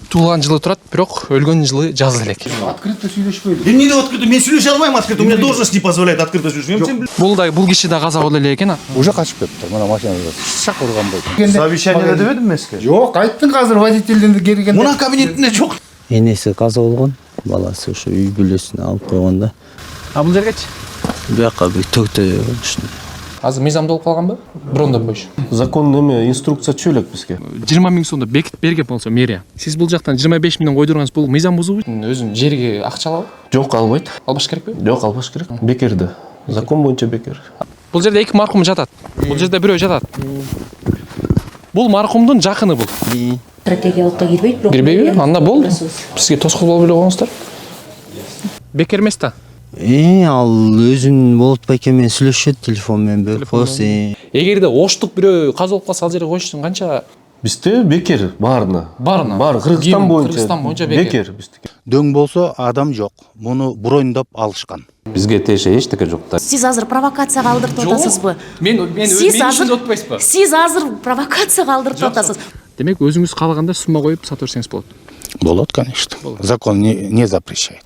Туулган жылы турат, бирок өлгөн жылы жазда элек. Открыто сүйлөшпөйдү. Я не открыто, мен сүйлөшө албайм открыто. У меня должность не позволяет открыто сүйлөшүм. Бул киши да казак боло эле экен. Уже качып кетиптир. Мына машинада шак урган болду. Совещание дебедим мен сизге? Жок, айттың азыр водительден келгенде. Мына кабинетинде жок. Энеси каза болгон, баласы ошо үй бүлөсүнө алып койгон да. А бул жергечи? Бияка бир төгтөй болушту. Азыр мыйзамда болуп калганбы? Брондон боюнча. Закон неме, инструкциячы элек бизге. 20 миң сомдо бекитип берген болсо мэрия. Сиз бул жактан 25 миңден койдурганыңыз бул мыйзам бузуу. Өзүнүн жерге акча алабы? Жок, албайт. Албаш керекпи? Жок, албаш керек. Бекерди. Закон боюнча бекер. Бул жерде эки маркум жатат. Бул жерде бирөө жатат. Бул маркумдун жакыны бул. Стратегиялыкка кирбейт, бирок. Кирбейби? Анда бол. Бизге тоскоол болуп эле коюңуздар. Бекер эмес да. Ал өзүн болотпай экен менен сүйлөшөт телефон менен бөлүп коесуң. Эгерде оштук бирөө каза болуп калса ал жерге коюш үчүн канча? Бизде бекер баарына. Баарына? Бар, Кыргызстан Кыргызстан боюнча боюнча бекер биздики. Дөң болсо адам жок. Муну брондоп алышкан. Бизге тиеше эчтеке жок да. Сиз азыр провокацияга алдыртып атасызбы? Мен өзүм отпайсызбы? Сиз азыр провокацияга алдыртып атасыз. Демек өзүңүз каалаганда сумма коюп сата берсеңиз болот. Болот, конечно. Закон не запрещает.